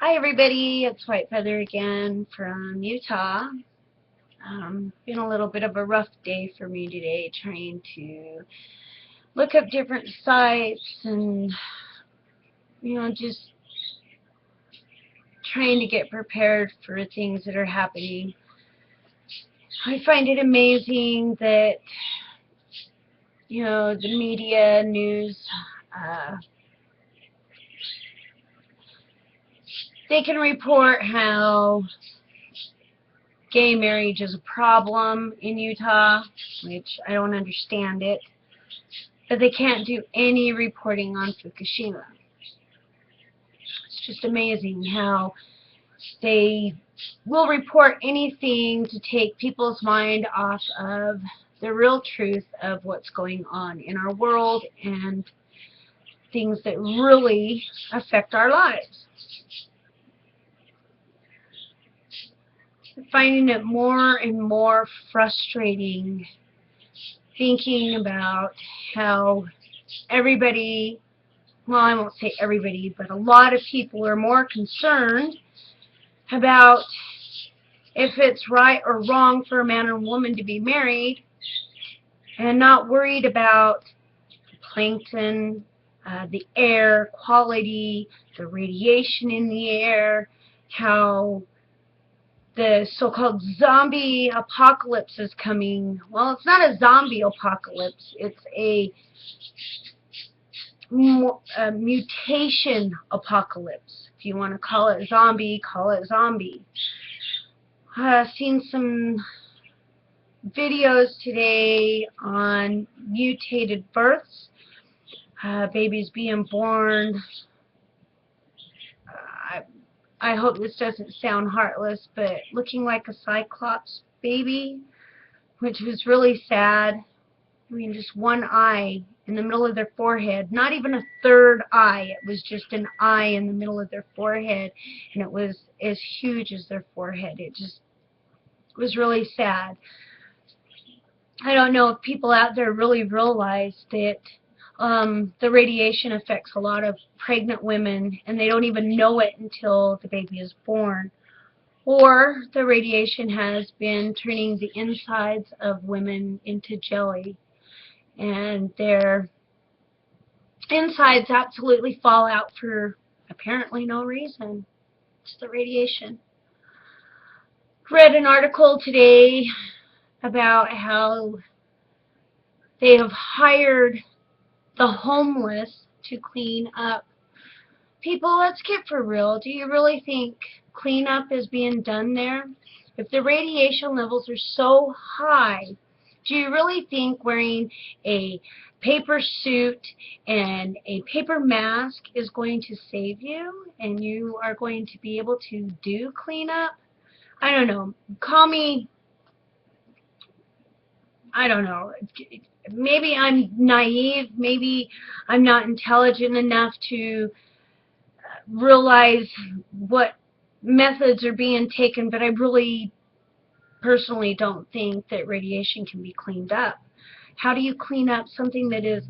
Hi everybody, it's White Feather again from Utah. Been a little bit of a rough day for me today trying to look up different sites and just trying to get prepared for things that are happening. I find it amazing that the media news, they can report how gay marriage is a problem in Utah, which I don't understand it, but they can't do any reporting on Fukushima. It's just amazing how they will report anything to take people's mind off of the real truth of what's going on in our world and things that really affect our lives. I'm finding it more and more frustrating thinking about how everybody, well, I won't say everybody, but a lot of people are more concerned about if it's right or wrong for a man and woman to be married and not worried about plankton, the air quality, the radiation in the air, how the so-called zombie apocalypse is coming. Well, it's not a zombie apocalypse. It's a mutation apocalypse. If you want to call it zombie, call it zombie. I've seen some videos today on mutated births, babies being born. I hope this doesn't sound heartless, but looking like a cyclops baby, which was really sad. I mean, just one eye in the middle of their forehead, not even a third eye. It was just an eye in the middle of their forehead, and it was as huge as their forehead. It just was really sad. I don't know if people out there really realize that the radiation affects a lot of pregnant women, and they don't even know it until the baby is born. Or the radiation has been turning the insides of women into jelly, and their insides absolutely fall out for apparently no reason. It's the radiation. Read an article today about how they have hired the homeless to clean up. People, let's get for real. Do you really think cleanup is being done there? If the radiation levels are so high, do you really think wearing a paper suit and a paper mask is going to save you and you are going to be able to do cleanup? I don't know. Call me, I don't know. Maybe I'm naive. Maybe I'm not intelligent enough to realize what methods are being taken, but I really personally don't think that radiation can be cleaned up. How do you clean up something that is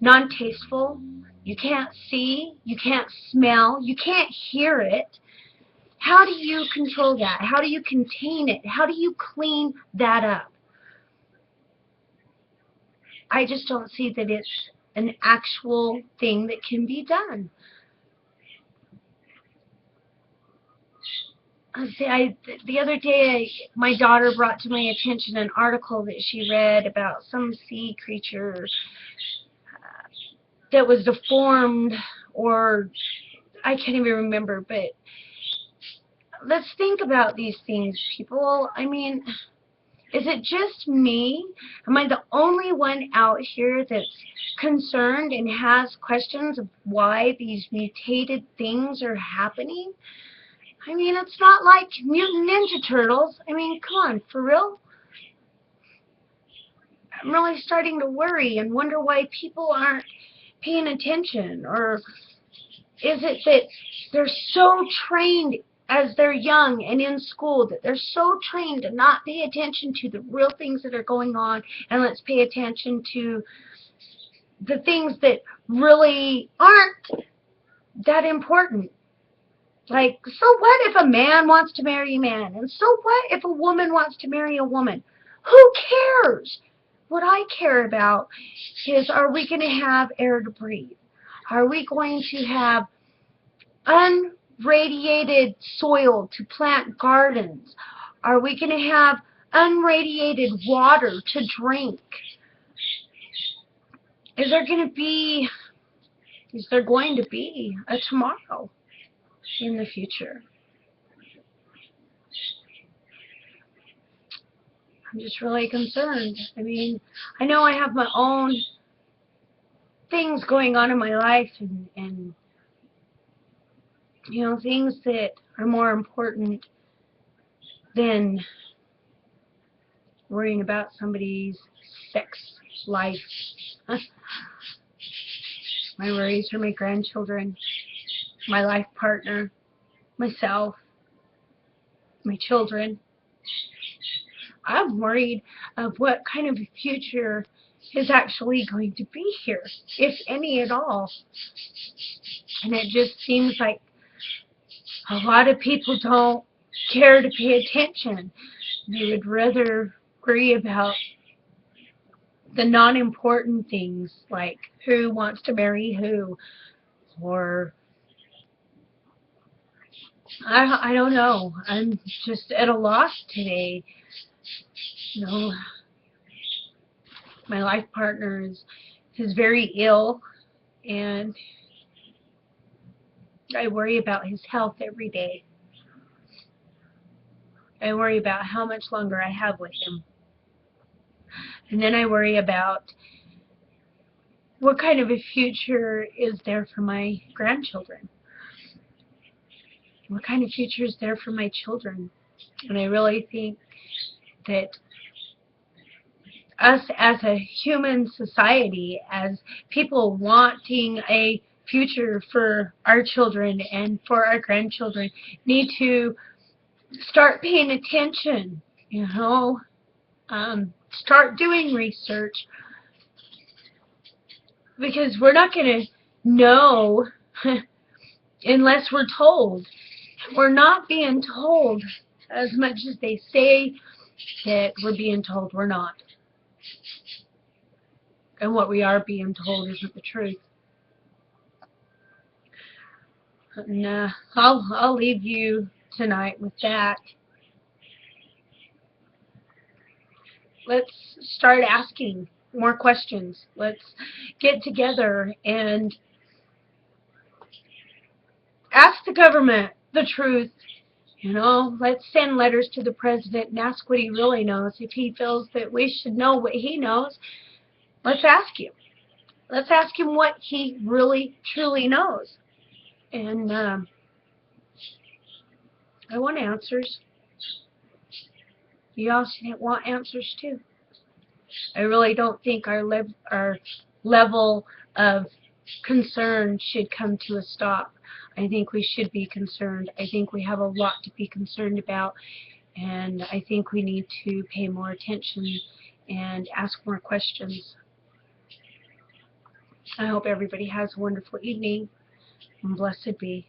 non-tasteful? You can't see, you can't smell, you can't hear it. How do you control that? How do you contain it? How do you clean that up? I just don't see that it's an actual thing that can be done. The other day, my daughter brought to my attention an article that she read about some sea creature that was deformed, or I can't even remember, but let's think about these things, people. I mean, is it just me? Am I the only one out here that's concerned and has questions of why these mutated things are happening? I mean, it's not like Mutant Ninja Turtles. I mean, come on, for real? I'm really starting to worry and wonder why people aren't paying attention. Or is it that they're so trained as they're young and in school that they're so trained to not pay attention to the real things that are going on, and let's pay attention to the things that really aren't that important? Like, so what if a man wants to marry a man? And so what if a woman wants to marry a woman? Who cares? What I care about is, are we going to have air to breathe? Are we going to have unradiated soil to plant gardens? Are we going to have unradiated water to drink? Is there going to be a tomorrow in the future? I'm just really concerned. I mean, I know I have my own things going on in my life, and you know, things that are more important than worrying about somebody's sex life. My worries are my grandchildren, my life partner, myself, my children. I'm worried of what kind of a future is actually going to be here, if any at all. And it just seems like a lot of people don't care to pay attention. They would rather worry about the non-important things, like who wants to marry who, or I don't know. I'm just at a loss today. You know, my life partner is very ill, and I worry about his health every day. I worry about how much longer I have with him. And then I worry about what kind of a future is there for my grandchildren. What kind of future is there for my children? And I really think that us as a human society, as people wanting a future for our children and for our grandchildren, need to start paying attention, you know, start doing research, because we're not going to know unless we're told. We're not being told as much as they say that we're being told. We're not. And what we are being told isn't the truth. And I'll leave you tonight with that. Let's start asking more questions. Let's get together and ask the government the truth. You know, let's send letters to the president and ask what he really knows. If he feels that we should know what he knows, let's ask him. Let's ask him what he really, truly knows. And I want answers. You all should want answers too. I really don't think our level of concern should come to a stop. I think we should be concerned. I think we have a lot to be concerned about, and I think we need to pay more attention and ask more questions. I hope everybody has a wonderful evening, and blessed be.